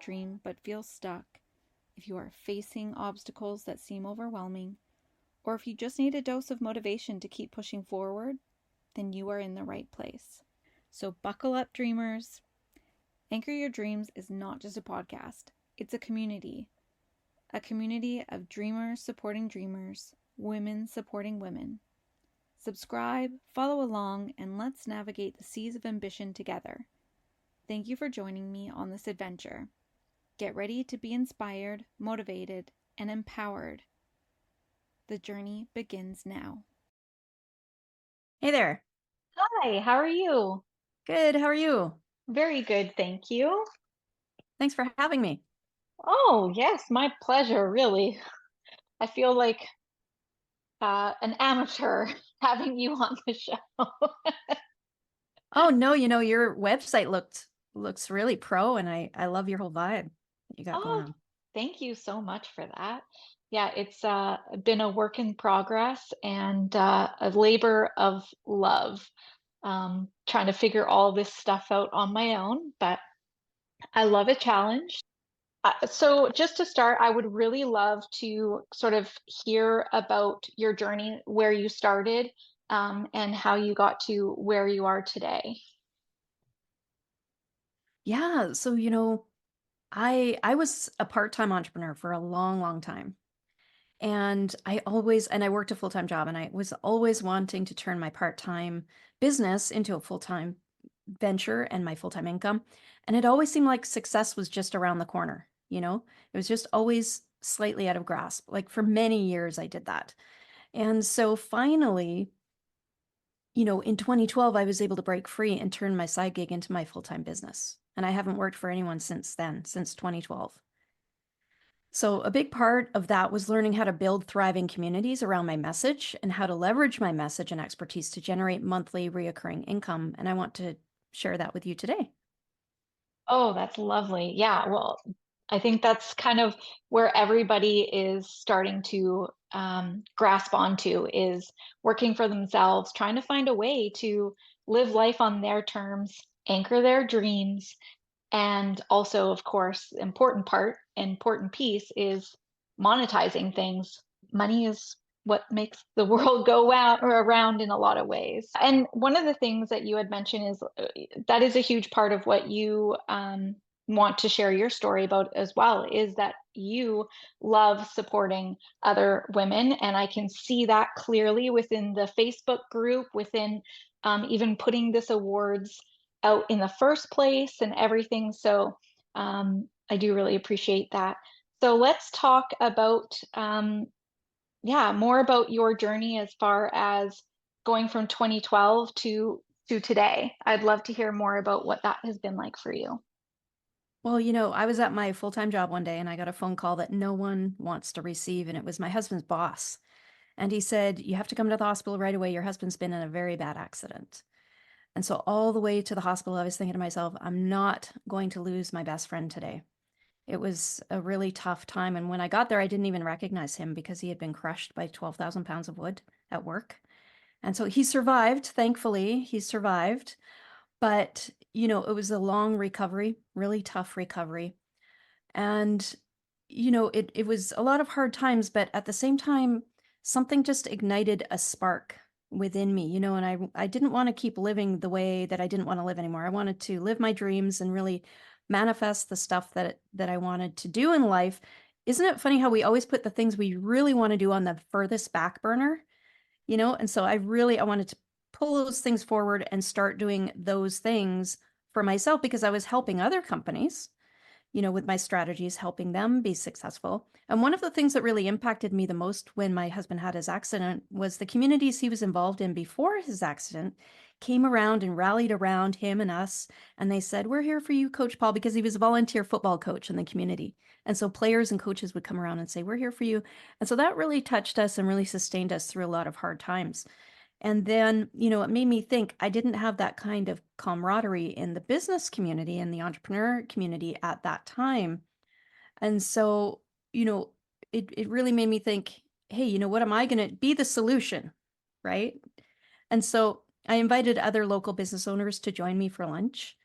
dream but feel stuck, if you are facing obstacles that seem overwhelming, or if you just need a dose of motivation to keep pushing forward, then you are in the right place. So buckle up, dreamers. Anchor Your Dreams is not just a podcast, it's a community of dreamers supporting dreamers, women supporting women. Subscribe, follow along, and let's navigate the seas of ambition together. Thank you for joining me on this adventure. Get ready to be inspired, motivated, and empowered. The journey begins now. Hey there. Hi, how are you? Good. How are you? Very good, thank you. Thanks for having me. Oh, yes, my pleasure, really. I feel like an amateur having you on the show. Oh no, your website looks really pro, and I love your whole vibe that you got going Oh, on. thank you so much for that. Yeah, it's been a work in progress and a labor of love, trying to figure all this stuff out on my own, but I love a challenge. So just to start, I would really love to sort of hear about your journey, where you started, and how you got to where you are today. Yeah, so I was a part-time entrepreneur for a long, long time. And I worked a full-time job, and I was always wanting to turn my part-time business into a full-time venture and my full-time income. And it always seemed like success was just around the corner. It was just always slightly out of grasp. Like for many years I did that. And so finally, in 2012, I was able to break free and turn my side gig into my full-time business. And I haven't worked for anyone since then, since 2012. So a big part of that was learning how to build thriving communities around my message and how to leverage my message and expertise to generate monthly reoccurring income. And I want to share that with you today. Oh, that's lovely. Yeah, well, I think that's kind of where everybody is starting to grasp onto is working for themselves, trying to find a way to live life on their terms, anchor their dreams, and also, of course, important piece is monetizing things. Money is what makes the world go out or around in a lot of ways. And one of the things that you had mentioned is that is a huge part of what you want to share your story about as well, is that you love supporting other women. And I can see that clearly within the Facebook group, within even putting this awards out in the first place and everything. So I do really appreciate that. So let's talk about, yeah, more about your journey as far as going from 2012 to today. I'd love to hear more about what that has been like for you. Well, I was at my full-time job one day and I got a phone call that no one wants to receive, and it was my husband's boss. And he said, "You have to come to the hospital right away. Your husband's been in a very bad accident." And so all the way to the hospital, I was thinking to myself, I'm not going to lose my best friend today. It was a really tough time. And when I got there, I didn't even recognize him because he had been crushed by 12,000 pounds of wood at work. And so he survived. Thankfully, he survived. But, it was a long recovery, really tough recovery. And, it was a lot of hard times, but at the same time, something just ignited a spark within me, and I didn't want to keep living the way that I didn't want to live anymore. I wanted to live my dreams and really manifest the stuff that I wanted to do in life. Isn't it funny how we always put the things we really want to do on the furthest back burner? And so I wanted to pull those things forward and start doing those things for myself because I was helping other companies, with my strategies, helping them be successful. And one of the things that really impacted me the most when my husband had his accident was the communities he was involved in before his accident came around and rallied around him and us. And they said, "We're here for you, Coach Paul," because he was a volunteer football coach in the community. And so players and coaches would come around and say, "We're here for you." And so that really touched us and really sustained us through a lot of hard times. And then, it made me think I didn't have that kind of camaraderie in the business community and the entrepreneur community at that time. And so, you know, it really made me think, hey, what am I going to be the solution? Right. And so I invited other local business owners to join me for lunch.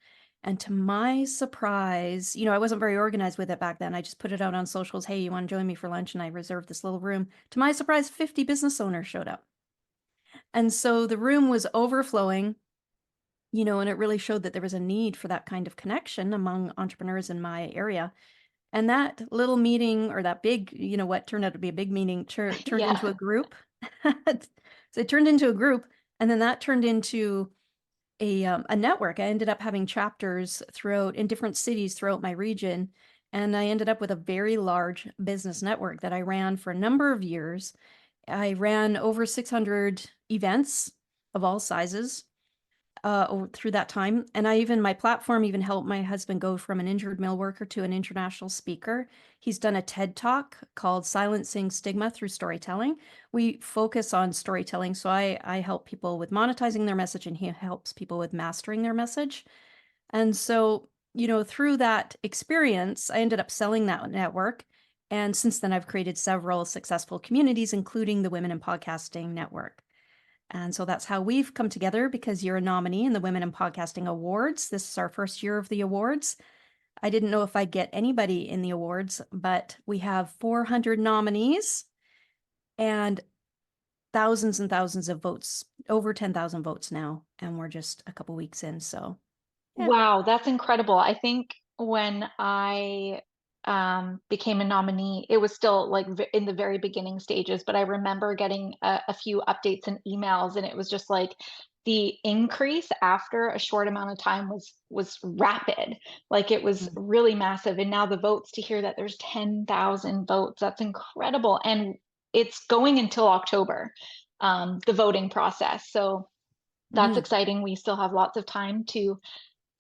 And to my surprise, I wasn't very organized with it back then. I just put it out on socials. Hey, you want to join me for lunch? And I reserved this little room. To my surprise, 50 business owners showed up. And so the room was overflowing, and it really showed that there was a need for that kind of connection among entrepreneurs in my area. And that little meeting, or that big, what turned out to be a big meeting, turned into Yeah. a group. So it turned into a group, and then that turned into a network. I ended up having chapters throughout in different cities throughout my region, and I ended up with a very large business network that I ran for a number of years. I ran over 600 events of all sizes through that time. And my platform even helped my husband go from an injured mill worker to an international speaker. He's done a TED Talk called Silencing Stigma Through Storytelling. We focus on storytelling. So I help people with monetizing their message, and he helps people with mastering their message. And so, through that experience, I ended up selling that network. And since then, I've created several successful communities, including the Women in Podcasting Network. And so that's how we've come together, because you're a nominee in the Women in Podcasting Awards. This is our first year of the awards. I didn't know if I'd get anybody in the awards, but we have 400 nominees and thousands and thousands of votes, over 10,000 votes now. And we're just a couple weeks in. So, yeah. Wow, that's incredible. I think when I became a nominee, it was still like in the very beginning stages, but I remember getting a few updates and emails, and it was just like the increase after a short amount of time was rapid. Like it was really massive. And now the votes, to hear that there's 10,000 votes, that's incredible. And it's going until October, the voting process. So that's Mhm. exciting. We still have lots of time to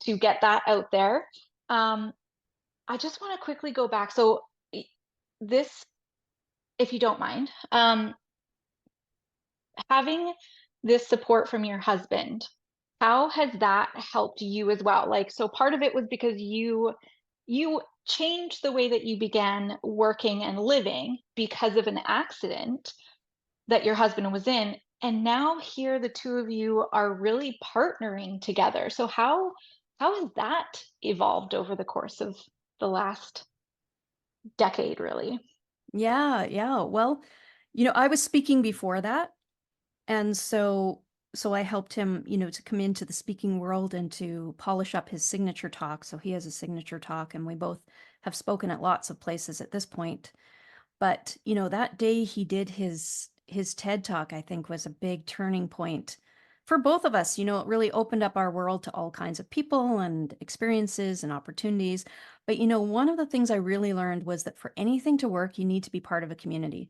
get that out there. I just want to quickly go back. So this, if you don't mind, having this support from your husband, how has that helped you as well? Like, so part of it was because you changed the way that you began working and living because of an accident that your husband was in. And now here the two of you are really partnering together. So how has that evolved over the course of the last decade, really? Yeah, yeah. Well, I was speaking before that. And so I helped him, to come into the speaking world and to polish up his signature talk. So he has a signature talk, and we both have spoken at lots of places at this point. But, that day he did his TED Talk, I think, was a big turning point for both of us. It really opened up our world to all kinds of people and experiences and opportunities. But, one of the things I really learned was that for anything to work, you need to be part of a community.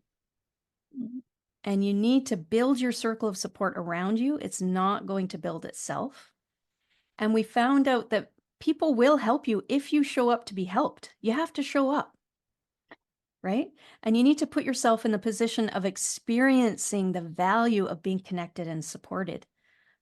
Mhm. And you need to build your circle of support around you. It's not going to build itself. And we found out that people will help you if you show up to be helped. You have to show up, right? And you need to put yourself in the position of experiencing the value of being connected and supported,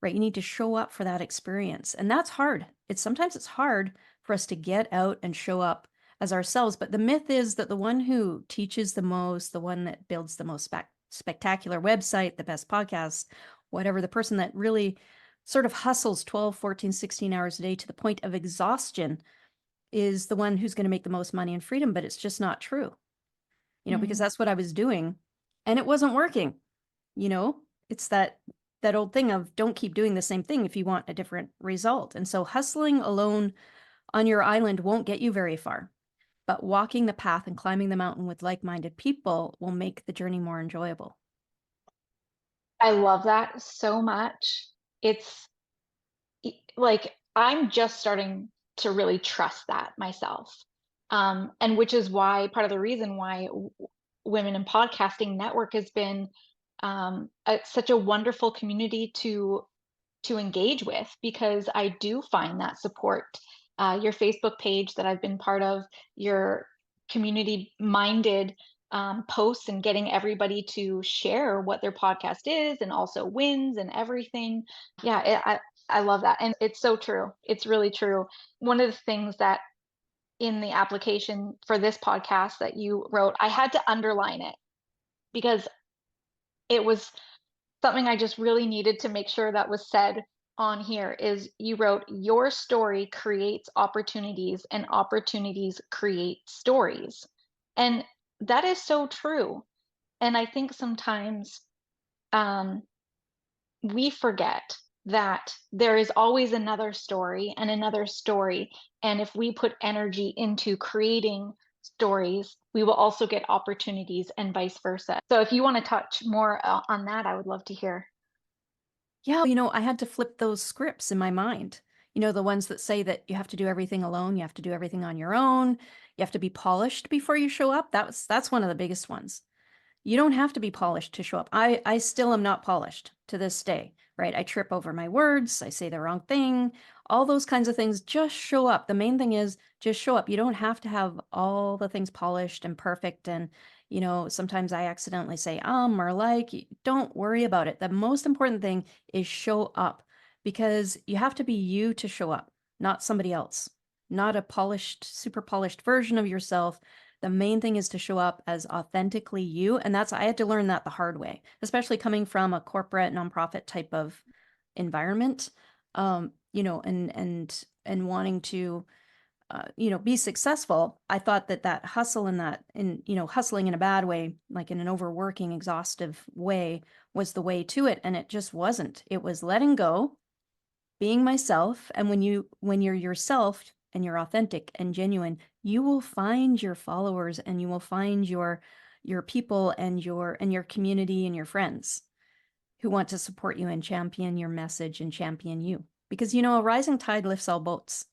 right? You need to show up for that experience. And that's hard. Sometimes it's hard for us to get out and show up as ourselves. But the myth is that the one who teaches the most, the one that builds the most spectacular website, the best podcast, whatever, the person that really sort of hustles 12, 14, 16 hours a day to the point of exhaustion is the one who's going to make the most money and freedom. But it's just not true, because Mm. that's what I was doing and it wasn't working. It's that old thing of don't keep doing the same thing if you want a different result. And so hustling alone on your island won't get you very far. But walking the path and climbing the mountain with like-minded people will make the journey more enjoyable. I love that so much. It's like I'm just starting to really trust that myself. And which is why part of the reason why Women in Podcasting Network has been such a wonderful community to engage with, because I do find that support. Your Facebook page that I've been part of, your community minded posts, and getting everybody to share what their podcast is and also wins and everything. Yeah, I love that. And it's so true. It's really true. One of the things that in the application for this podcast that you wrote, I had to underline it because it was something I just really needed to make sure that was said on here is you wrote, "Your story creates opportunities and opportunities create stories." And that is so true. And I think sometimes um, we forget that there is always another story and another story. And if we put energy into creating stories, we will also get opportunities and vice versa. So if you want to touch more on that, I would love to hear. Yeah, I had to flip those scripts in my mind. The ones that say that you have to do everything alone, you have to do everything on your own, you have to be polished before you show up. That's one of the biggest ones. You don't have to be polished to show up. I still am not polished to this day, right? I trip over my words, I say the wrong thing, all those kinds of things. Just show up. The main thing is just show up. You don't have to have all the things polished and perfect. And, sometimes I accidentally say or like. Don't worry about it. The most important thing is show up, because you have to be you to show up, not somebody else, not a polished, super polished version of yourself. The main thing is to show up as authentically you. And I had to learn that the hard way, especially coming from a corporate nonprofit type of environment, and wanting to, be successful. I thought that hustle and hustling in a bad way, like in an overworking, exhaustive way, was the way to it. And it just wasn't. It was letting go, being myself. And when you're yourself and you're authentic and genuine, you will find your followers, and you will find your people and your community and your friends who want to support you and champion your message and champion you, because a rising tide lifts all boats.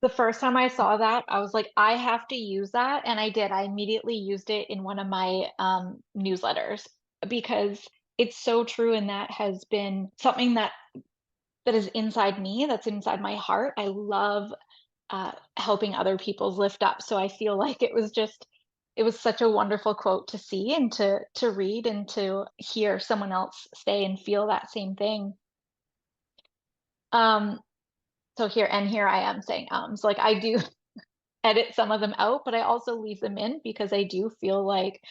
The first time I saw that, I was like, I have to use that. And I did. I immediately used it in one of my newsletters because it's so true. And that has been something that is inside me, that's inside my heart. I love helping other people lift up. So I feel like it was such a wonderful quote to see and to read and to hear someone else say and feel that same thing. Um, so here I am saying so like I do edit some of them out, but I also leave them in because I do feel like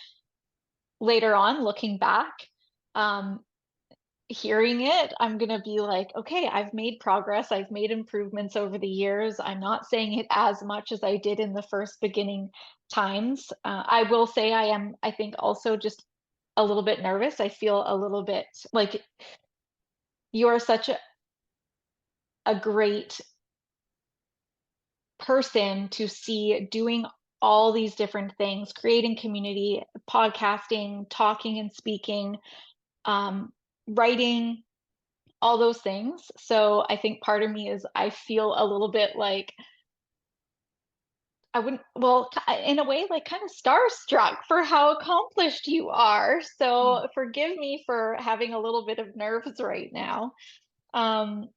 later on looking back, um, hearing it, I'm gonna be like, okay, I've made progress, I've made improvements over the years. I'm not saying it as much as I did in the first beginning times. I will say I think also just a little bit nervous. I feel a little bit like you're such a great person to see doing all these different things, creating community, podcasting, talking and speaking, um, writing, all those things. So I think part of me is I feel a little bit like I wouldn't, well, in a way, like kind of starstruck for how accomplished you are. So forgive me for having a little bit of nerves right now. Um,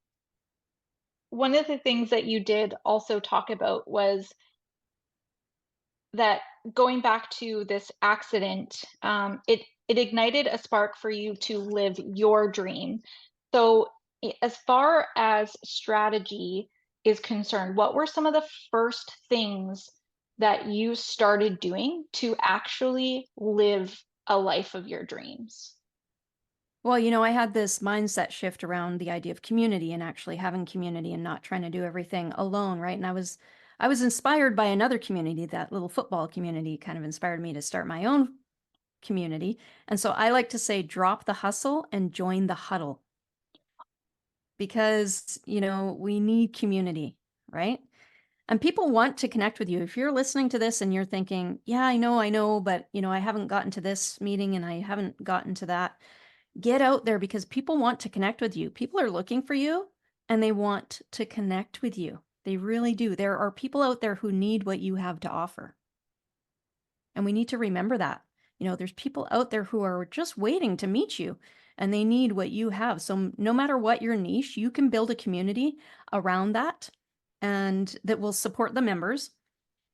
One of the things that you did also talk about was that going back to this accident, it ignited a spark for you to live your dream. So, as far as strategy is concerned, what were some of the first things that you started doing to actually live a life of your dreams? Well, I had this mindset shift around the idea of community and actually having community and not trying to do everything alone, right? And I was inspired by another community. That little football community kind of inspired me to start my own community. And so I like to say, drop the hustle and join the huddle, because, we need community, right? And people want to connect with you. If you're listening to this and you're thinking, yeah, I know, but, I haven't gotten to this meeting and I haven't gotten to that, get out there, because people want to connect with you. People are looking for you and they want to connect with you. They really do. There are people out there who need what you have to offer. And we need to remember that. There's people out there who are just waiting to meet you, and they need what you have. So no matter what your niche, you can build a community around that, and that will support the members.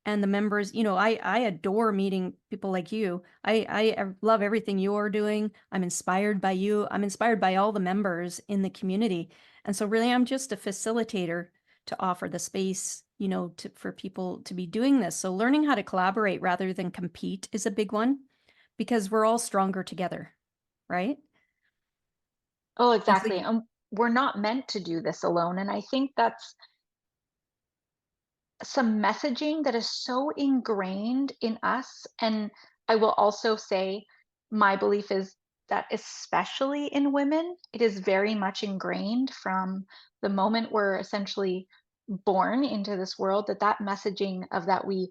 And the members, I adore meeting people like you. I love everything you're doing. I'm inspired by you. I'm inspired by all the members in the community. And so really, I'm just a facilitator to offer the space, for people to be doing this. So learning how to collaborate rather than compete is a big one, because we're all stronger together, right? Oh, And so exactly. we're not meant to do this alone. And I think that's some messaging that is so ingrained in us. And I will also say, my belief is that, especially in women, it is very much ingrained from the moment we're essentially born into this world, that that messaging of that we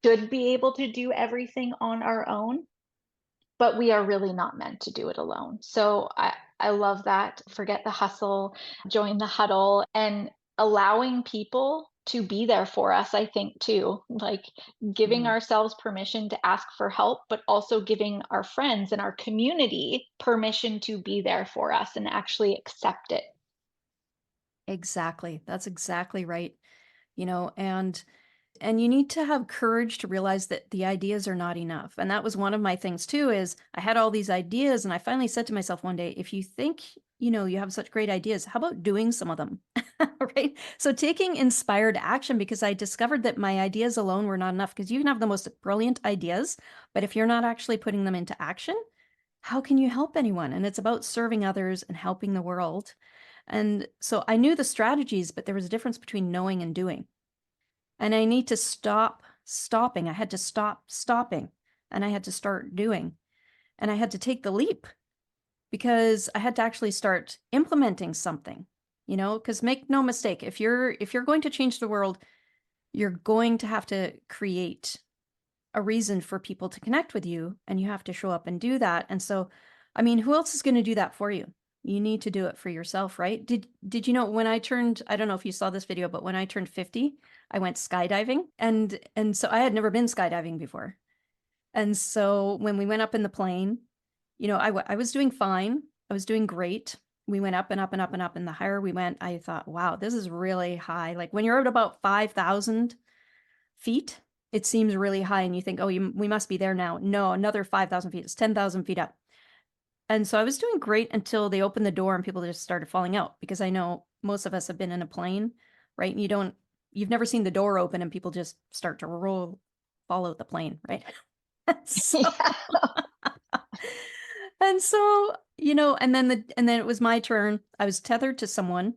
should be able to do everything on our own, but we are really not meant to do it alone. So I love that. Forget the hustle, join the huddle, and allowing people to be there for us, I think too. Like giving Mm, ourselves permission to ask for help, but also giving our friends and our community permission to be there for us and actually accept it. exactly. That's exactly right. You know, and you need to have courage to realize that the ideas are not enough. And that was one of my things too, is I had all these ideas and I finally said to myself one day, if you think, you have such great ideas, how about doing some of them? Right? So taking inspired action, because I discovered that my ideas alone were not enough, because you can have the most brilliant ideas, but if you're not actually putting them into action, how can you help anyone? And it's about serving others and helping the world. And so I knew the strategies, but there was a difference between knowing and doing. And I need to stop stopping. I had to stop stopping and I had to start doing. And I had to take the leap because I had to actually start implementing something, because make no mistake, if you're going to change the world, you're going to have to create a reason for people to connect with you and you have to show up and do that. And so, I mean, who else is going to do that for you? You need to do it for yourself, right? Did you know when I turned, I don't know if you saw this video, but when I turned 50, I went skydiving and so I had never been skydiving before. And so when we went up in the plane, I was doing fine. I was doing great. We went up and up and up and up, and the higher we went, I thought, wow, this is really high. Like when you're at about 5,000 feet, it seems really high, and you think, oh, we must be there now. No, another 5,000 feet. It's 10,000 feet up. And so I was doing great until they opened the door and people just started falling out, because I know most of us have been in a plane, right? And you've never seen the door open and people just start to fall out the plane, right? So, Yeah. and so, and then it was my turn. I was tethered to someone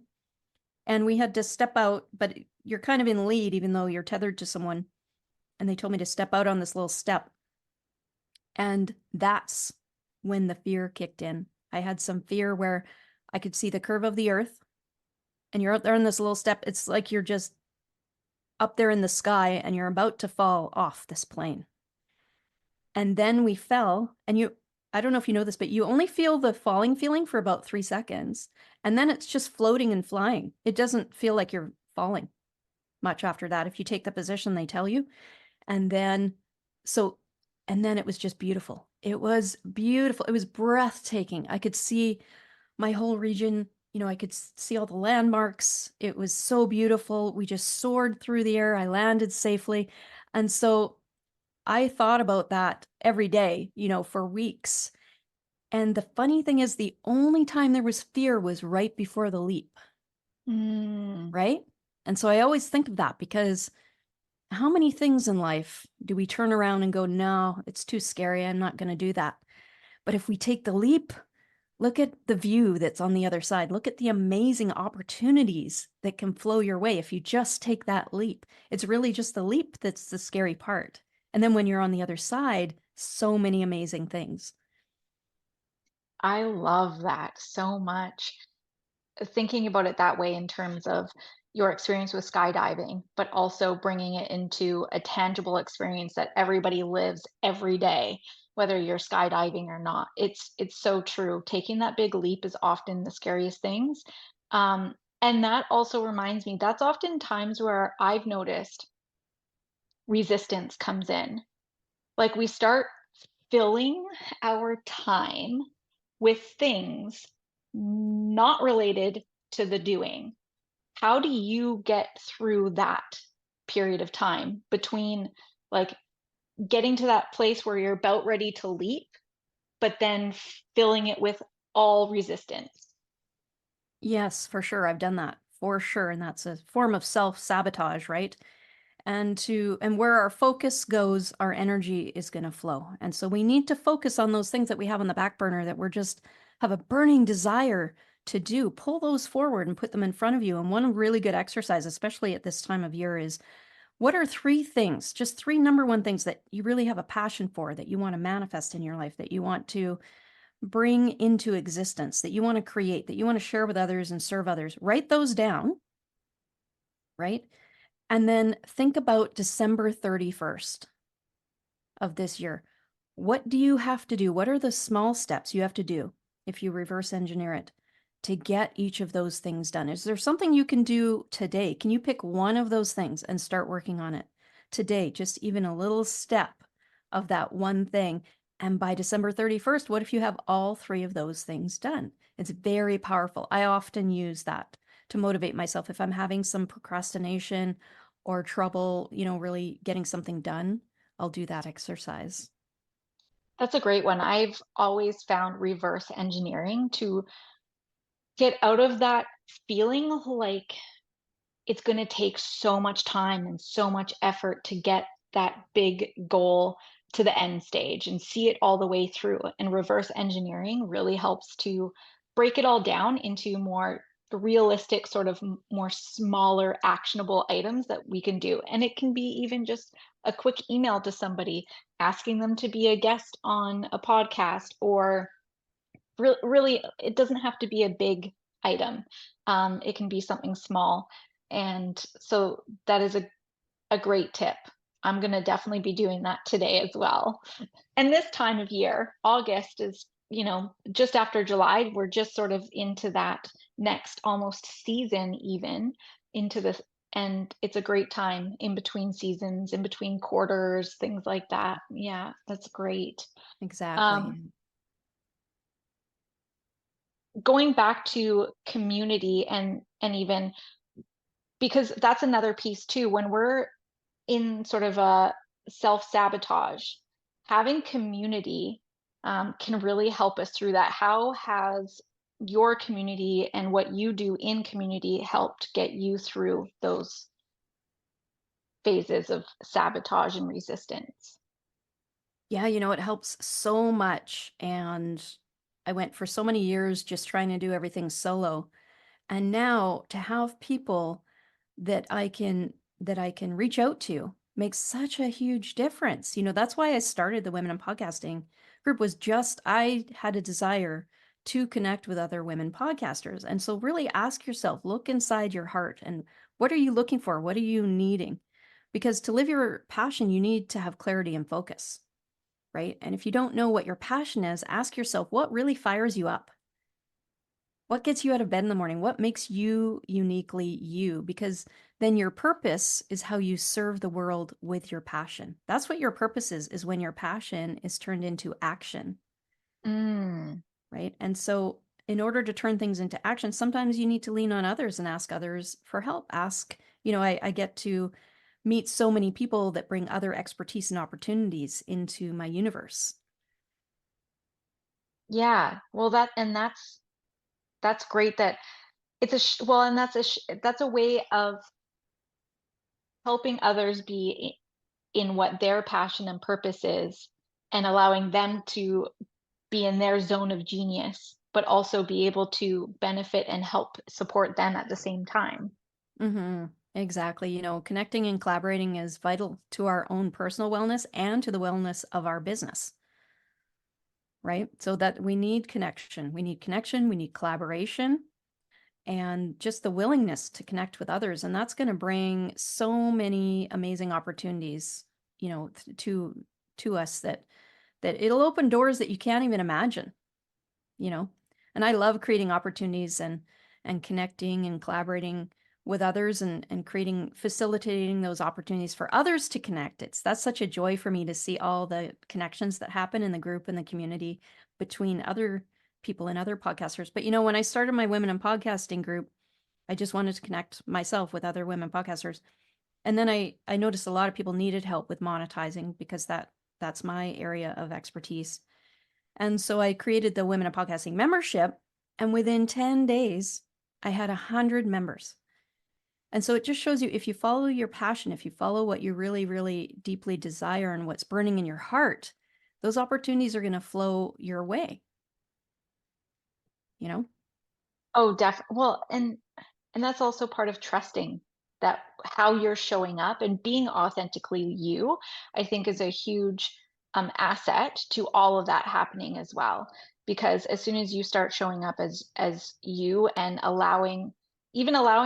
and we had to step out, but you're kind of in lead even though you're tethered to someone. And they told me to step out on this little step. And that's when the fear kicked in. I had some fear where I could see the curve of the earth and you're out there on this little step. It's like you're just up there in the sky and you're about to fall off this plane. And then we fell, and I don't know if you know this, but you only feel the falling feeling for about 3 seconds. And then it's just floating and flying. It doesn't feel like you're falling much after that. If you take the position they tell you. And then, so, and then it was just beautiful. It was beautiful. It was breathtaking. I could see my whole region. I could see all the landmarks. It was so beautiful. We just soared through the air. I landed safely. And so I thought about that every day, for weeks. And the funny thing is, the only time there was fear was right before the leap, Mm. right? And so I always think of that, because how many things in life do we turn around and go, no, it's too scary. I'm not going to do that. But if we take the leap, look at the view that's on the other side. Look at the amazing opportunities that can flow your way if you just take that leap. It's really just the leap that's the scary part. And then when you're on the other side, so many amazing things. I love that so much. Thinking about it that way in terms of your experience with skydiving, but also bringing it into a tangible experience that everybody lives every day, whether you're skydiving or not. It's so true. Taking that big leap is often the scariest things. And that also reminds me, that's often times where I've noticed resistance comes in. Like we start filling our time with things not related to the doing. How do you get through that period of time between, like, getting to that place where you're about ready to leap, but then filling it with all resistance? Yes, for sure. I've done that for sure. And that's a form of self-sabotage, right? And where our focus goes, our energy is going to flow. And so we need to focus on those things that we have on the back burner, that we're just have a burning desire to do, pull those forward and put them in front of you. And one really good exercise, especially at this time of year, is what are 3 things, just 3 number 1 things that you really have a passion for, that you want to manifest in your life, that you want to bring into existence, that you want to create, that you want to share with others and serve others? Write those down, right? And then think about December 31st of this year. What do you have to do? What are the small steps you have to do, if you reverse engineer it, to get each of those things done? Is there something you can do today? Can you pick one of those things and start working on it today? Just even a little step of that one thing. And by December 31st, what if you have all 3 of those things done? It's very powerful. I often use that to motivate myself if I'm having some procrastination or trouble, really getting something done. I'll do that exercise. That's a great one. I've always found reverse engineering to get out of that feeling like it's going to take so much time and so much effort to get that big goal to the end stage and see it all the way through. And reverse engineering really helps to break it all down into more realistic, sort of more smaller, actionable items that we can do. And it can be even just a quick email to somebody asking them to be a guest on a podcast, or really, it doesn't have to be a big item. It can be something small. And so that is a great tip. I'm going to definitely be doing that today as well. And this time of year, August is, just after July, we're just sort of into that next almost season, even into this. And it's a great time in between seasons, in between quarters, things like that. Yeah, that's great. Exactly. Um, Going back to community, and even because that's another piece too, when we're in sort of a self-sabotage, having community can really help us through that. How has your community and what you do in community helped get you through those phases of sabotage and resistance? Yeah, it helps so much. And I went for so many years just trying to do everything solo. And now to have people that I can reach out to makes such a huge difference. That's why I started the Women in Podcasting group. Was just I had a desire to connect with other women podcasters. And so really ask yourself, look inside your heart, and what are you looking for? What are you needing? Because to live your passion, you need to have clarity and focus, right? And if you don't know what your passion is, ask yourself, what really fires you up? What gets you out of bed in the morning? What makes you uniquely you? Because then your purpose is how you serve the world with your passion. That's what your purpose is when your passion is turned into action, Mm. right? And so in order to turn things into action, sometimes you need to lean on others and ask others for help. I get to meet so many people that bring other expertise and opportunities into my universe. Yeah, well, that's great that it's well, and that's a way of helping others be in what their passion and purpose is, and allowing them to be in their zone of genius, but also be able to benefit and help support them at the same time. Mm-hmm. Exactly. Connecting and collaborating is vital to our own personal wellness and to the wellness of our business, right? So that we need connection. We need connection. We need collaboration and just the willingness to connect with others. And that's going to bring so many amazing opportunities, to us that it'll open doors that you can't even imagine, you know. And I love creating opportunities and connecting and collaborating with others and facilitating those opportunities for others to connect. That's such a joy for me to see all the connections that happen in the group and the community between other people and other podcasters. But when I started my Women in Podcasting group, I just wanted to connect myself with other women podcasters. And then I noticed a lot of people needed help with monetizing because that's my area of expertise. And so I created the Women in Podcasting membership, and within 10 days, I had 100 members. And so it just shows you, if you follow your passion, if you follow what you really, really deeply desire and what's burning in your heart, those opportunities are going to flow your way, you know? Oh, definitely. Well, and that's also part of trusting that how you're showing up and being authentically you, I think is a huge asset to all of that happening as well. Because as soon as you start showing up as you and allowing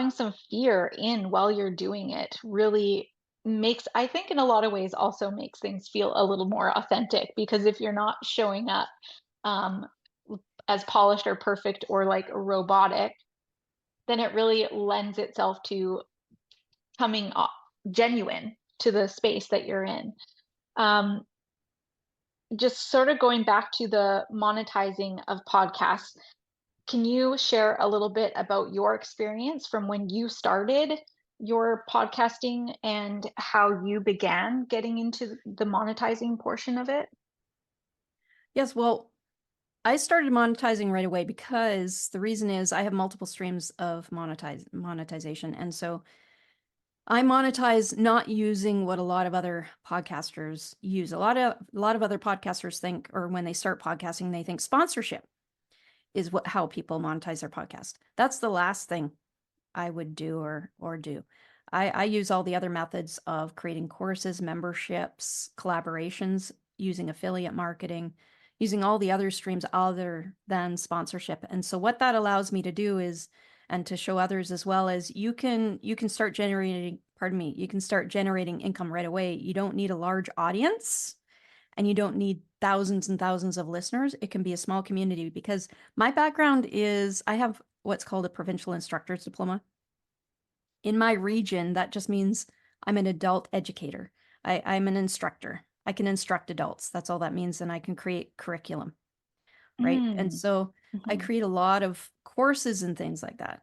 some fear in while you're doing it, really makes, I think, in a lot of ways also makes things feel a little more authentic. Because if you're not showing up um, as polished or perfect or like robotic, then it really lends itself to coming genuine to the space that you're in. Um, just sort of going back to the monetizing of podcasts, can you share a little bit about your experience from when you started your podcasting and how you began getting into the monetizing portion of it? Yes, well, I started monetizing right away because the reason is I have multiple streams of monetization. And so I monetize not using what a lot of other podcasters use. A lot of other podcasters think, or when they start podcasting, they think sponsorship is how people monetize their podcast. That's the last thing I would do or do. I use all the other methods of creating courses, memberships, collaborations, using affiliate marketing, using all the other streams other than sponsorship. And so what that allows me to do is, and to show others as well, is you can start generating, pardon me, you can start generating income right away. You don't need a large audience and you don't need thousands and thousands of listeners. It can be a small community because my background is I have what's called a provincial instructor's diploma. In my region, that just means I'm an adult educator. I'm an instructor. I can instruct adults. That's all that means. And I can create curriculum, right? And Mm. so I Mhm. create a lot of courses and things like that.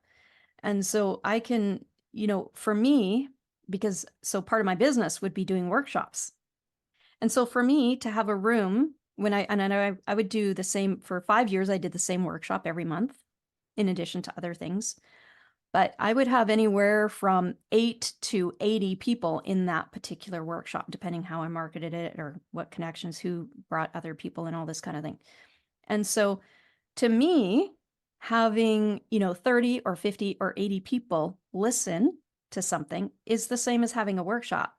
And so I can, for me, because so part of my business would be doing workshops. And so for me to have a room I would do the same for 5 years, I did the same workshop every month in addition to other things. But I would have anywhere from 8 to 80 people in that particular workshop, depending how I marketed it or what connections, who brought other people and all this kind of thing. And so to me, having, 30 or 50 or 80 people listen to something is the same as having a workshop,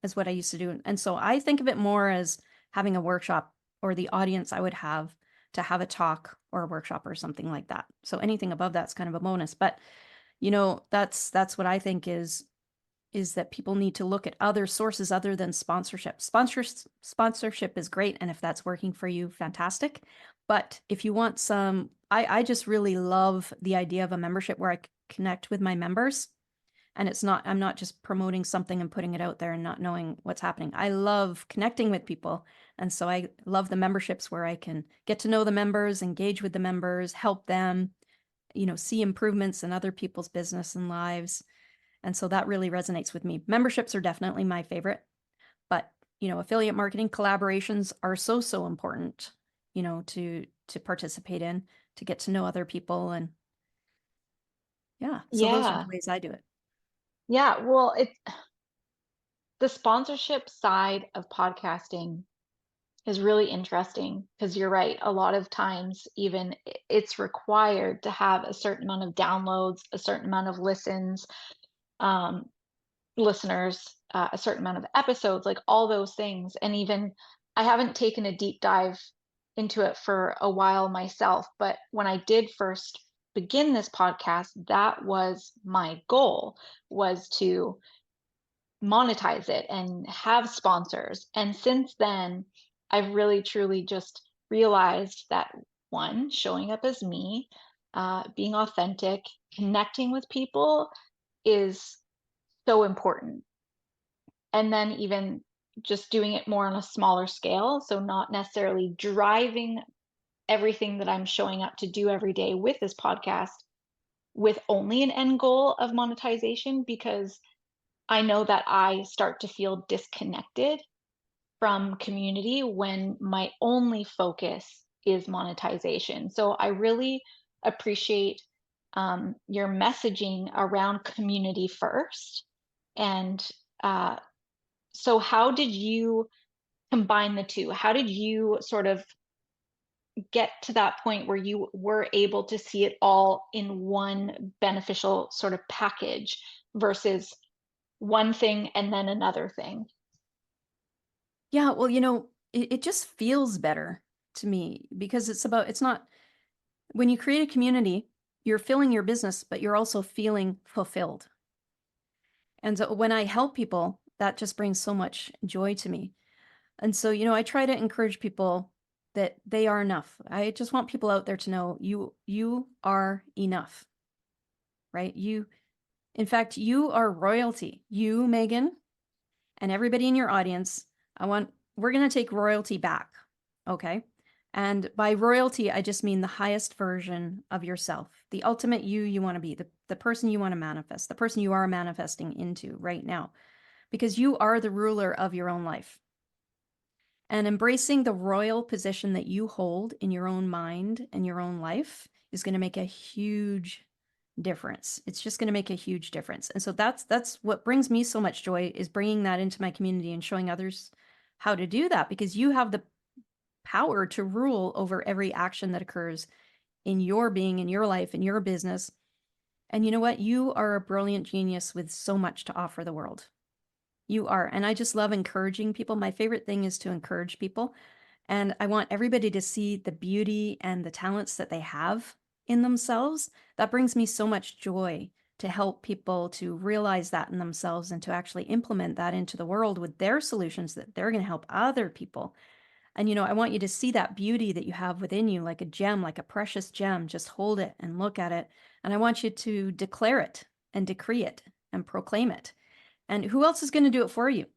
is what I used to do. And so I think of it more as having a workshop or the audience I would have to have a talk or a workshop or something like that. So anything above that's kind of a bonus. But that's what I think is that people need to look at other sources other than sponsorship. Sponsorship is great, and if that's working for you, fantastic. But if you want some, I just really love the idea of a membership where I connect with my members, and I'm not just promoting something and putting it out there and not knowing what's happening. I love connecting with people, and so I love the memberships where I can get to know the members, engage with the members, help them, see improvements in other people's business and lives. And so that really resonates with me. Memberships are definitely my favorite, but affiliate marketing collaborations are so important, to participate in, to get to know other people. And yeah, so those are the Yeah. ways I do it. Yeah. Well, the sponsorship side of podcasting is really interesting because you're right. A lot of times, even it's required to have a certain amount of downloads, a certain amount of listens, um, listeners, a certain amount of episodes, like all those things. And even I haven't taken a deep dive into it for a while myself, but when I did first begin this podcast, that was my goal, was to monetize it and have sponsors. And since then, I've really truly just realized that one, showing up as me, being authentic, connecting with people is so important. And then even just doing it more on a smaller scale. So, not necessarily driving everything that I'm showing up to do every day with this podcast with only an end goal of monetization, because I know that I start to feel disconnected from community when my only focus is monetization. So I really appreciate your messaging around community first. And uh, so, how did you combine the two? How did you sort of get to that point where you were able to see it all in one beneficial sort of package versus one thing and then another thing? Yeah, well, it just feels better to me because it's not, when you create a community, you're filling your business, but you're also feeling fulfilled. And so when I help people, that just brings so much joy to me. And so, I try to encourage people that they are enough. I just want people out there to know you are enough, right? In fact, you are royalty. You, Megan, and everybody in your audience, we're going to take royalty back. Okay? And by royalty, I just mean the highest version of yourself, the ultimate you want to be, the person you want to manifest, the person you are manifesting into right now, because you are the ruler of your own life. And embracing the royal position that you hold in your own mind and your own life is going to make a huge difference. It's just going to make a huge difference. And so that's what brings me so much joy, is bringing that into my community and showing others how to do that, because you have the power to rule over every action that occurs in your being, in your life, in your business. And you know what? You are a brilliant genius with so much to offer the world. You are. And I just love encouraging people. My favorite thing is to encourage people. And I want everybody to see the beauty and the talents that they have in themselves. That brings me so much joy to help people to realize that in themselves and to actually implement that into the world with their solutions that they're going to help other people. And, I want you to see that beauty that you have within you, like a gem, like a precious gem. Just hold it and look at it. And I want you to declare it and decree it and proclaim it. And who else is going to do it for you?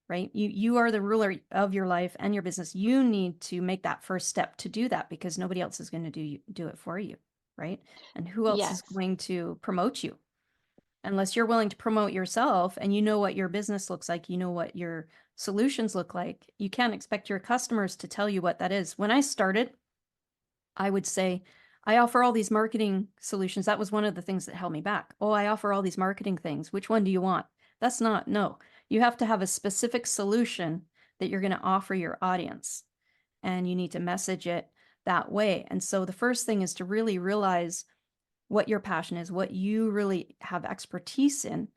Right? You are the ruler of your life and your business. You need to make that first step to do that, because nobody else is going to do it for you, right? And who else is Yes. going to promote you? Unless you're willing to promote yourself and you know what your business looks like, you know what your solutions look like, you can't expect your customers to tell you what that is. When I started, I would say, I offer all these marketing solutions. That was one of the things that held me back. Oh, I offer all these marketing things. Which one do you want? That's not, no. You have to have a specific solution that you're going to offer your audience, and you need to message it that way. And so the first thing is to really realize what your passion is, what you really have expertise in.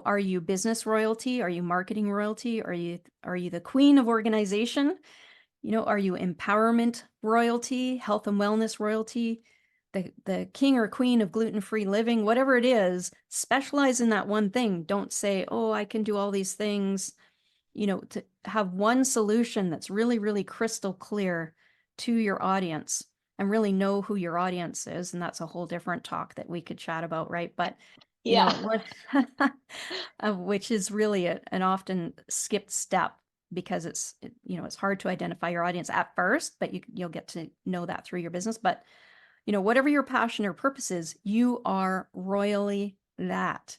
Are you business royalty? Are you marketing royalty? Are you the queen of organization? Are you empowerment royalty, health and wellness royalty, the king or queen of gluten-free living? Whatever it is, specialize in that one thing. Don't say, oh, I can do all these things. To have one solution that's really, really crystal clear to your audience, and really know who your audience is. And that's a whole different talk that we could chat about, right? But Yeah. what which is really an often skipped step, because it's hard to identify your audience at first, but you'll get to know that through your business. But whatever your passion or purpose is, you are royally that.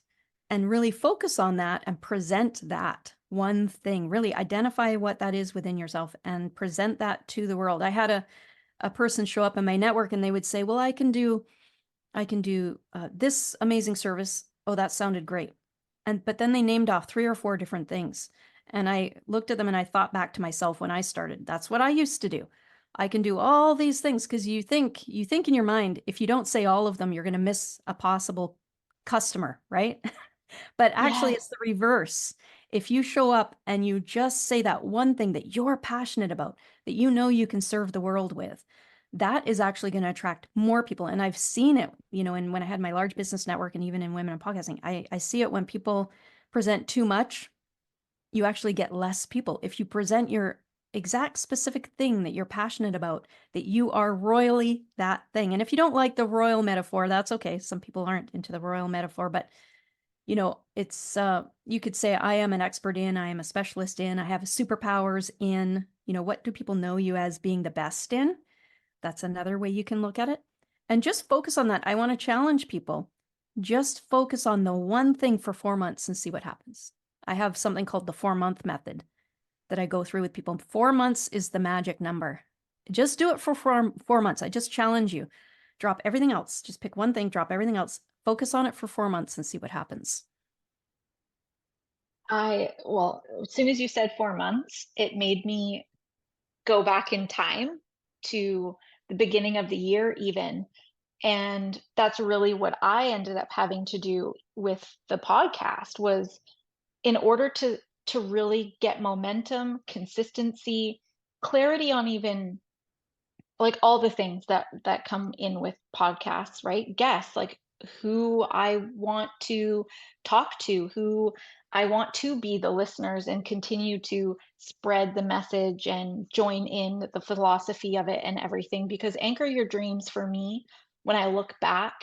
And really focus on that and present that one thing. Really identify what that is within yourself and present that to the world. I had a person show up in my network and they would say, well, I can do this amazing service. Oh, that sounded great. But then they named off 3 or 4 different things. And I looked at them and I thought back to myself when I started. That's what I used to do. I can do all these things, because you think in your mind, if you don't say all of them, you're going to miss a possible customer, right? But actually, it's Yes. the reverse. If you show up and you just say that one thing that you're passionate about, that you can serve the world with, that is actually going to attract more people. And I've seen it, and when I had my large business network and even in women in podcasting, I see it when people present too much, you actually get less people. If you present your exact specific thing that you're passionate about, that you are royally that thing. And if you don't like the royal metaphor, that's okay. Some people aren't into the royal metaphor, but it's you could say, I am an expert in, I am a specialist in, I have superpowers in. What do people know you as being the best in? That's another way you can look at it. And just focus on that. I want to challenge people. Just focus on the one thing for 4 months and see what happens. I have something called the 4-month method that I go through with people. 4 months is the magic number. Just do it for 4 months. I just challenge you. Drop everything else. Just pick one thing, drop everything else. Focus on it for 4 months and see what happens. Well, as soon as you said 4 months, it made me go back in time to the beginning of the year even. And that's really what I ended up having to do with the podcast was in order to really get momentum, consistency, clarity on even like all the things that come in with podcasts, right? Guests, like who I want to talk to, who I want to be the listeners and continue to spread the message and join in the philosophy of it and everything. Because Anchor Your Dreams for me, when I look back,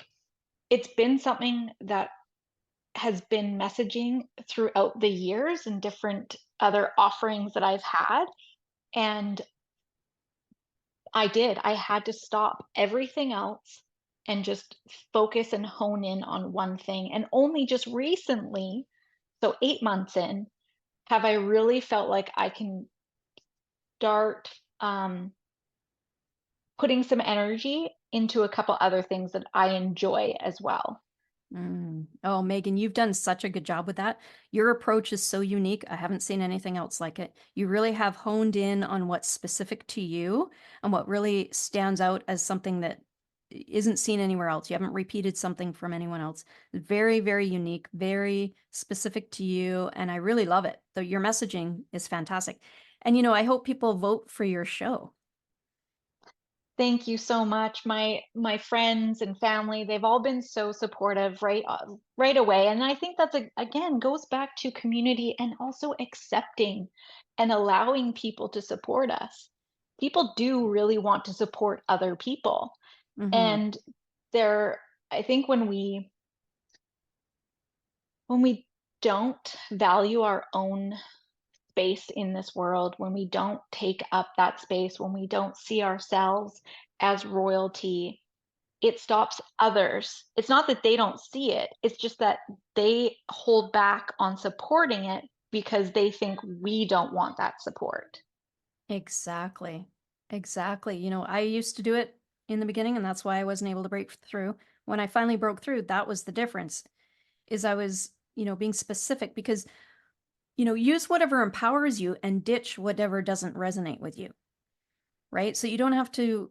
it's been something that has been messaging throughout the years and different other offerings that I've had. And I had to stop everything else and just focus and hone in on one thing. And only just recently, so 8 months in, have I really felt like I can start putting some energy into a couple other things that I enjoy as well. Oh, Megan, you've done such a good job with that. Your approach is so unique. I haven't seen anything else like it. You really have honed in on what's specific to you and what really stands out as something that isn't seen anywhere else. You haven't repeated something from anyone else. Very, very unique, very specific to you. And I really love it. Though your messaging is fantastic. And, I hope people vote for your show. Thank you so much. My friends and family, they've all been so supportive right away. And I think that's again goes back to community and also accepting and allowing people to support us. People do really want to support other people. Mm-hmm. And there I think when we don't value our own space in this world, when we don't take up that space, when we don't see ourselves as royalty, it stops others. It's not that they don't see it, it's just that they hold back on supporting it because they think we don't want that support. Exactly. Exactly. I used to do it in the beginning, and that's why I wasn't able to break through. When I finally broke through, that was the difference, is I was, being specific because, use whatever empowers you and ditch whatever doesn't resonate with you. Right? So you don't have to,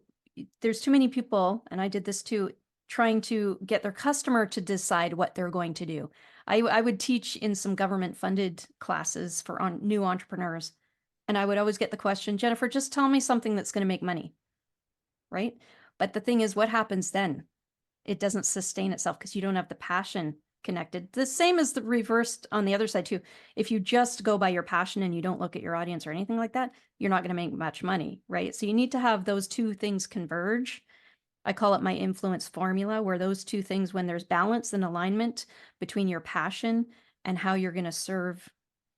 there's too many people, and I did this too, trying to get their customer to decide what they're going to do. I would teach in some government funded classes for new entrepreneurs. And I would always get the question, Jennifer, just tell me something that's going to make money. Right. But the thing is, what happens then? It doesn't sustain itself because you don't have the passion connected. The same as the reversed on the other side too. If you just go by your passion and you don't look at your audience or anything like that, you're not going to make much money, right? So you need to have those two things converge. I call it my influence formula, where those two things, when there's balance and alignment between your passion and how you're going to serve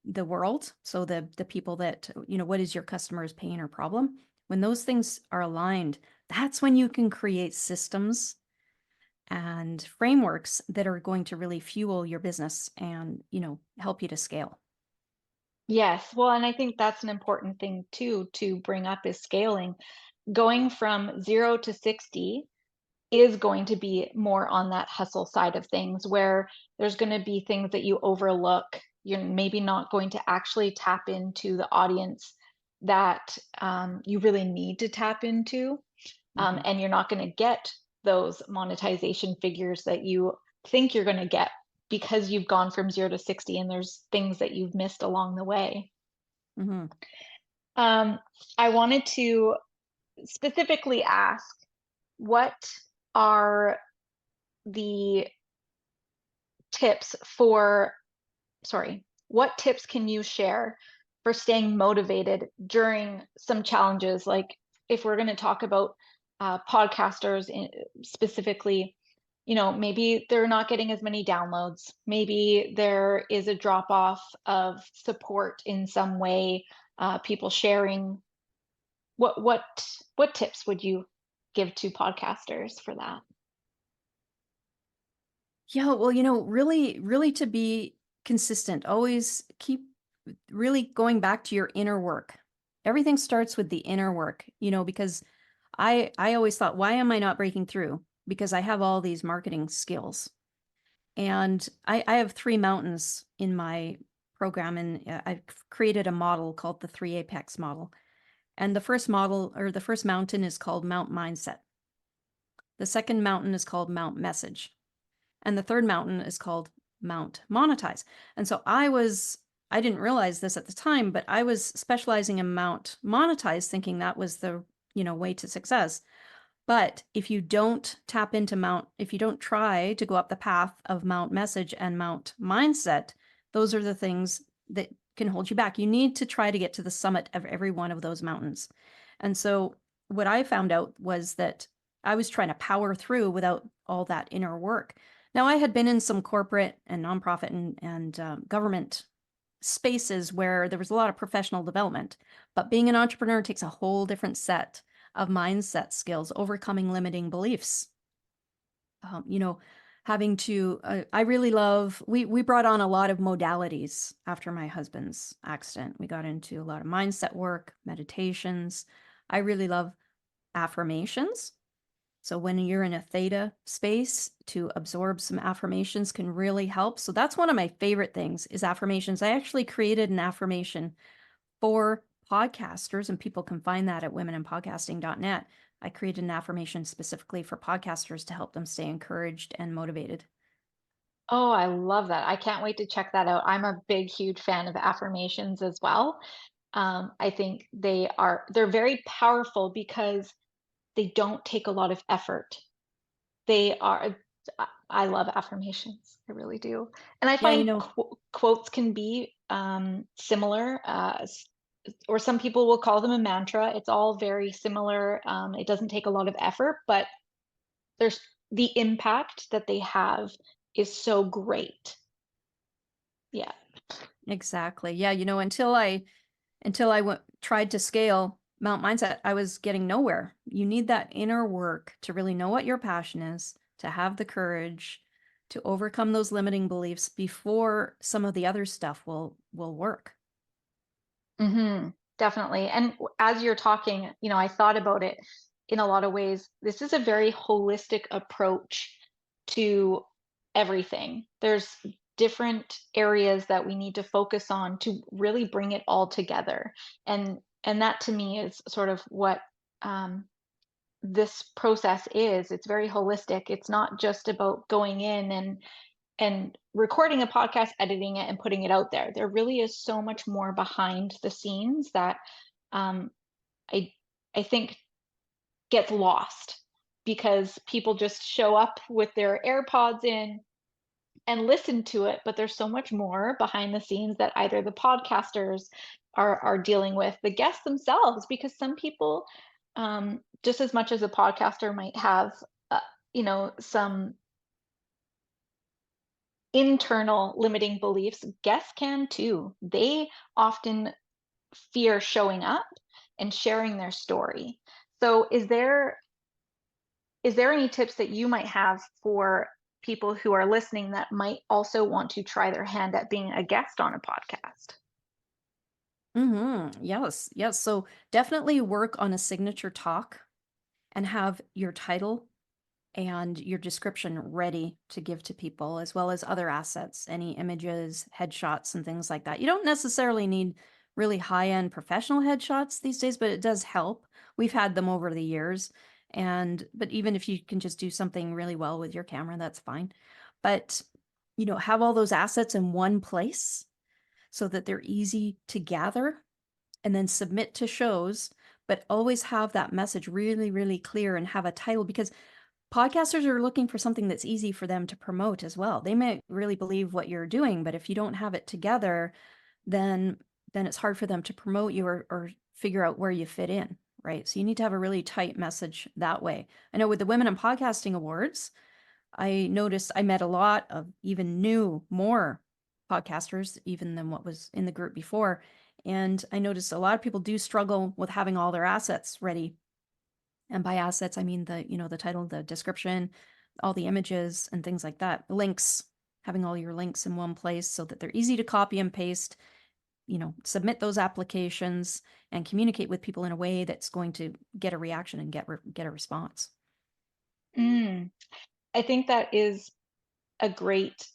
the world, so the people that, what is your customer's pain or problem? When those things are aligned, that's when you can create systems and frameworks that are going to really fuel your business and, help you to scale. Yes, well, and I think that's an important thing too to bring up is scaling. Going from 0 to 60 is going to be more on that hustle side of things where there's going to be things that you overlook. You're maybe not going to actually tap into the audience that you really need to tap into. Mhm. And you're not going to get those monetization figures that you think you're going to get because you've gone from 0 to 60 and there's things that you've missed along the way. Mhm. Um, I wanted to specifically ask what are the tips for sorry, what tips can you share for staying motivated during some challenges? Like if we're going to talk about podcasters specifically, maybe they're not getting as many downloads. Maybe there is a drop off of support in some way. People sharing. What tips would you give to podcasters for that? Yeah, well, really, really to be consistent, always keep really going back to your inner work. Everything starts with the inner work, because I always thought, why am I not breaking through? Because I have all these marketing skills. And I have 3 mountains in my program, and I've created a model called the 3 Apex model. And the first model or the first mountain is called Mount Mindset. The second mountain is called Mount Message. And the third mountain is called Mount Monetize. And so I didn't realize this at the time, but I was specializing in Mount Monetize, thinking that was the, way to success. But if you don't tap into if you don't try to go up the path of Mount Message and Mount Mindset, those are the things that can hold you back. You need to try to get to the summit of every one of those mountains. And so what I found out was that I was trying to power through without all that inner work. Now, I had been in some corporate and nonprofit and government spaces where there was a lot of professional development, but being an entrepreneur takes a whole different set of mindset skills, overcoming limiting beliefs. Having to, I really love, we brought on a lot of modalities after my husband's accident. We got into a lot of mindset work, meditations. I really love affirmations. So when you're in a theta space, to absorb some affirmations can really help. So that's one of my favorite things is affirmations. I actually created an affirmation for podcasters, and people can find that at womeninpodcasting.net. I created an affirmation specifically for podcasters to help them stay encouraged and motivated. Oh, I love that. I can't wait to check that out. I'm a big, huge fan of affirmations as well. I think they're very powerful because they don't take a lot of effort. They are I love affirmations, I really do. And I Yeah, find quotes can be, similar, or some people will call them a mantra. It's all very similar, it doesn't take a lot of effort, but there's the impact that they have is so great. Yeah. exactly. Yeah, until I tried to scale Mount Mindset, I was getting nowhere. You need that inner work to really know what your passion is, to have the courage to overcome those limiting beliefs before some of the other stuff will work. Definitely. And as you're talking, I thought about it in a lot of ways. This is a very holistic approach to everything. There's different areas that we need to focus on to really bring it all together. And that to me is sort of what this process is. It's very holistic. It's not just about going in and recording a podcast, editing it, and putting it out there. There really is so much more behind the scenes that um, I I think gets lost because people just show up with their AirPods in and listen to it, but there's so much more behind the scenes that either the podcasters are dealing with, the guests themselves, because some people, just as much as a podcaster might have, some internal limiting beliefs, guests can too. They often fear showing up and sharing their story. So is there any tips that you might have for people who are listening that might also want to try their hand at being a guest on a podcast? Yes, yes. So definitely work on a signature talk and have your title and your description ready to give to people, as well as other assets, any images, headshots, and things like that. You don't necessarily need really high-end professional headshots these days, but it does help. We've had them over the years. But even if you can just do something really well with your camera, that's fine. But, have all those assets in one place so that they're easy to gather and then submit to shows, but always have that message really, really clear and have a title, because podcasters are looking for something that's easy for them to promote as well. They may really believe what you're doing, but if you don't have it together, then it's hard for them to promote you or figure out where you fit in, right? So you need to have a really tight message that way. I know with the Women in Podcasting Awards, I noticed I met a lot of even more podcasters, even than what was in the group before. And I noticed a lot of people do struggle with having all their assets ready. And by assets, I mean the title, the description, all the images and things like that. Links, having all your links in one place so that they're easy to copy and paste, submit those applications and communicate with people in a way that's going to get a reaction and get a response. Mm, I think that is a great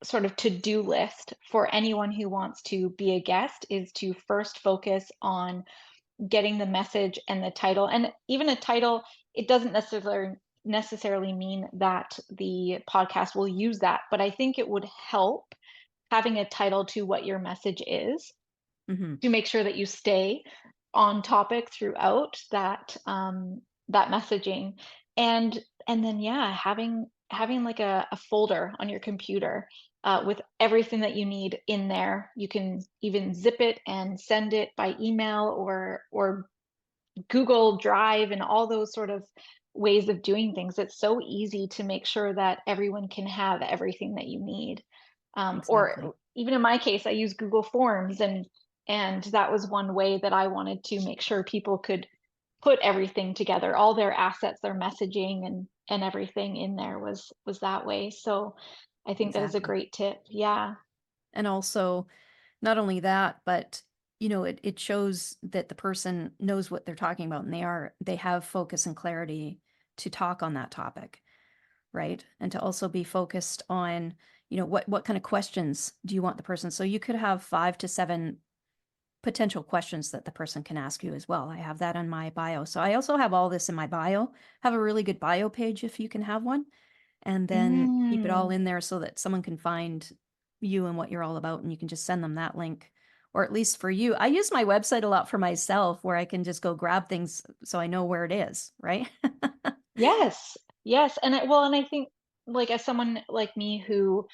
sort of to-do list for anyone who wants to be a guest, is to first focus on getting the message and the title. And even a title, it doesn't necessarily mean that the podcast will use that, but I think it would help having a title to what your message is Mm-hmm. to make sure that you stay on topic throughout that messaging. And then yeah, having like a folder on your computer with everything that you need in there. You can even zip it and send it by email or Google Drive and all those sort of ways of doing things. It's so easy to make sure that everyone can have everything that you need. Exactly. Or even in my case, I use Google Forms, and that was one way that I wanted to make sure people could put everything together, all their assets, their messaging, and everything in there was that way. So I think that is a Exactly. great tip. Yeah. And also, not only that, but it shows that the person knows what they're talking about and they have focus and clarity to talk on that topic, right? And to also be focused on, what kind of questions do you want the person? So you could have 5 to 7 potential questions that the person can ask you as well. I have that on my bio. So I also have all this in my bio. Have a really good bio page if you can have one, and then keep it all Mm. in there so that someone can find you and what you're all about, and you can just send them that link. Or at least for you, I use my website a lot for myself where I can just go grab things so I know where it is, right? Yes, yes, and I think, like, as someone like me who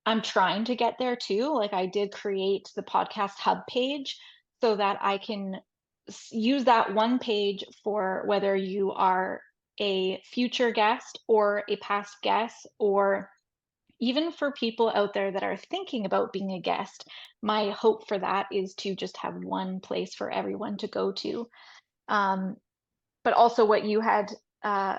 I'm trying to get there too, like, I did create the podcast hub page so that I can use that one page for whether you are a future guest or a past guest, or even for people out there that are thinking about being a guest. My hope for that is to just have one place for everyone to go to. Um, but also what you had uh,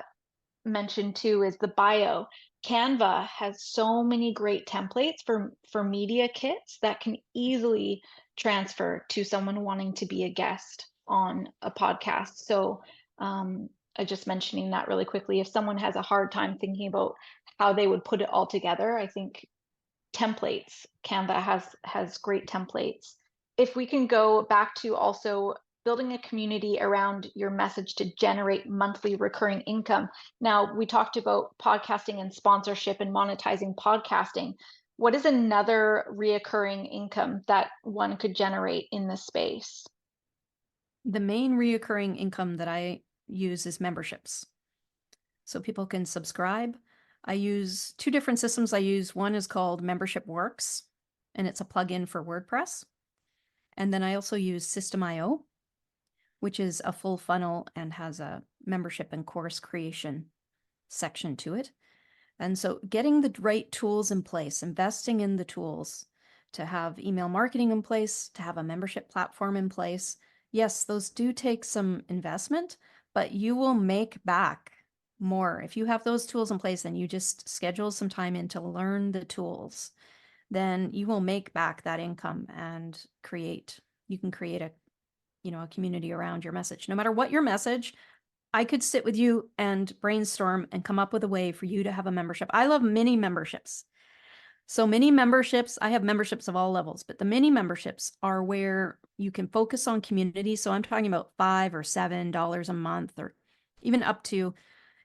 mention too is the bio. Canva has so many great templates for media kits that can easily transfer to someone wanting to be a guest on a podcast. So, just mentioning that really quickly, if someone has a hard time thinking about how they would put it all together, I think templates. Canva has great templates. If we can go back to also building a community around your message to generate monthly recurring income. Now, we talked about podcasting and sponsorship and monetizing podcasting. What is another reoccurring income that one could generate in this space? The main reoccurring income that I use is memberships. So people can subscribe. I use 2 different systems. I use one is called Membership Works, and it's a plugin for WordPress. And then I also use System.io, which is a full funnel and has a membership and course creation section to it. And so getting the right tools in place, investing in the tools to have email marketing in place, to have a membership platform in place. Yes, those do take some investment, but you will make back more. If you have those tools in place and you just schedule some time in to learn the tools, then you will make back that income and you can create a community around your message. No matter what your message, I could sit with you and brainstorm and come up with a way for you to have a membership. I love mini memberships. So mini memberships, I have memberships of all levels, but the mini memberships are where you can focus on community. So I'm talking about $5 or $7 a month, or even up to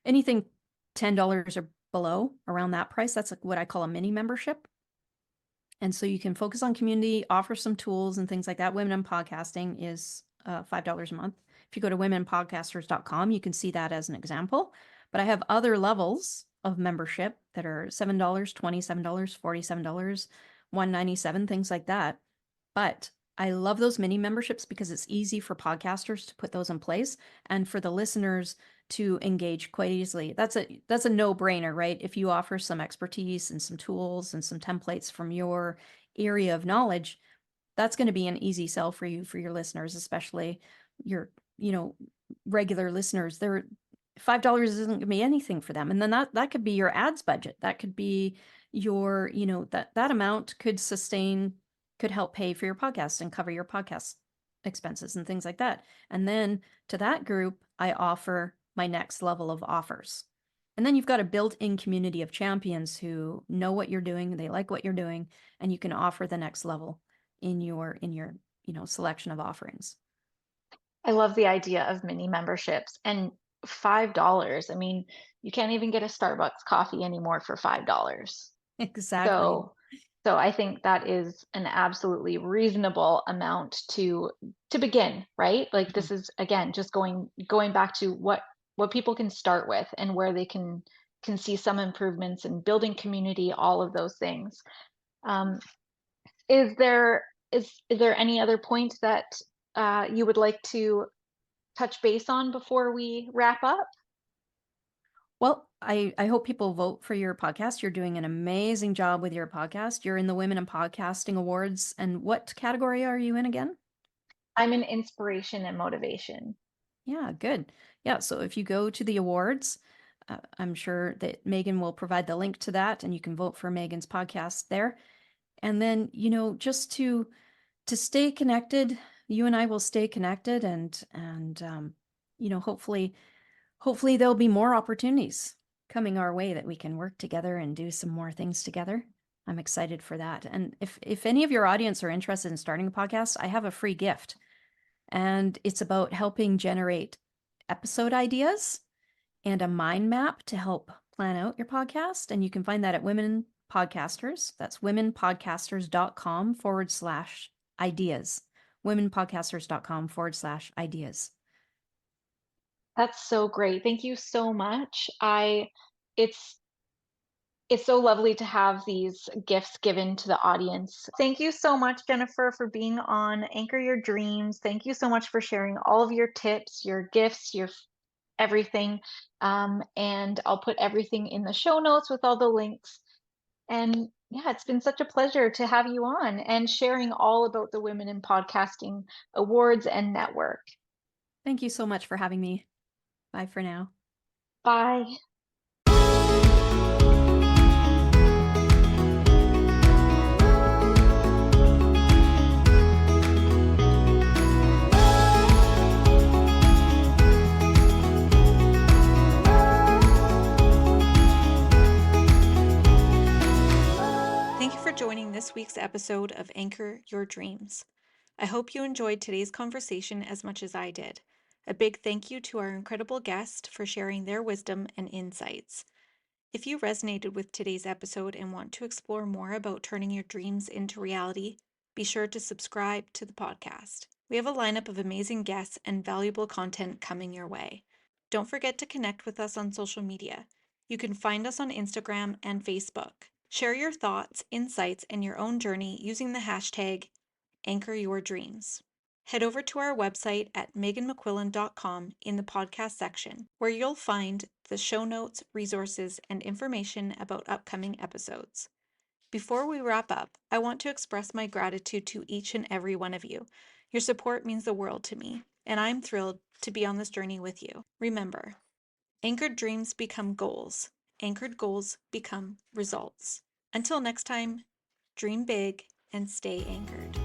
anything $10 or below, around that price. That's like what I call a mini membership. And so you can focus on community, offer some tools and things like that. Women in Podcasting is $5 a month. If you go to womenpodcasters.com, you can see that as an example. But I have other levels of membership that are $7, $27, $47, $197, things like that. But I love those mini memberships because it's easy for podcasters to put those in place and for the listeners to engage quite easily. That's a no-brainer, right? If you offer some expertise and some tools and some templates from your area of knowledge, that's going to be an easy sell for you, for your listeners, especially your, regular listeners. They're $5 isn't going to be anything for them. And then that could be your ads budget. That could be your, that amount could help pay for your podcast and cover your podcast expenses and things like that. And then to that group, I offer my next level of offers. And then you've got a built-in community of champions who know what you're doing, they like what you're doing, and you can offer the next level in your selection of offerings. I love the idea of mini memberships and $5. I mean, you can't even get a Starbucks coffee anymore for $5. Exactly. So so I think that is an absolutely reasonable amount to begin, right? Like Mhm. this is again just going back to what people can start with and where they can see some improvements and building community, all of those things. Um, is there is there any other point that you would like to touch base on before we wrap up? Well, I hope people vote for your podcast. You're doing an amazing job with your podcast. You're in the Women in Podcasting Awards. And what category are you in again? I'm an inspiration and motivation. Yeah, good. Yeah, so if you go to the awards, I'm sure that Megan will provide the link to that and you can vote for Megan's podcast there. And then, just to stay connected, you and I will stay connected and hopefully there'll be more opportunities coming our way that we can work together and do some more things together. I'm excited for that. And if any of your audience are interested in starting a podcast, I have a free gift. And it's about helping generate episode ideas and a mind map to help plan out your podcast. And you can find that at Women Podcasters. That's womenpodcasters.com/ideas. Womenpodcasters.com/ideas. That's so great. Thank you so much. It's it's so lovely to have these gifts given to the audience. Thank you so much, Jennifer, for being on Anchor Your Dreams. Thank you so much for sharing all of your tips, your gifts, your everything. And I'll put everything in the show notes with all the links. And yeah, it's been such a pleasure to have you on and sharing all about the Women in Podcasting Awards and Network. Thank you so much for having me. Bye for now. Bye. Thank you for joining this week's episode of Anchor Your Dreams. I hope you enjoyed today's conversation as much as I did. A big thank you to our incredible guest for sharing their wisdom and insights. If you resonated with today's episode and want to explore more about turning your dreams into reality, be sure to subscribe to the podcast. We have a lineup of amazing guests and valuable content coming your way. Don't forget to connect with us on social media. You can find us on Instagram and Facebook. Share your thoughts, insights, and your own journey using the hashtag #AnchorYourDreams. Head over to our website at meganmcquillan.com in the podcast section, where you'll find the show notes, resources, and information about upcoming episodes. Before we wrap up, I want to express my gratitude to each and every one of you. Your support means the world to me, and I'm thrilled to be on this journey with you. Remember, anchored dreams become goals. Anchored goals become results. Until next time, dream big and stay anchored.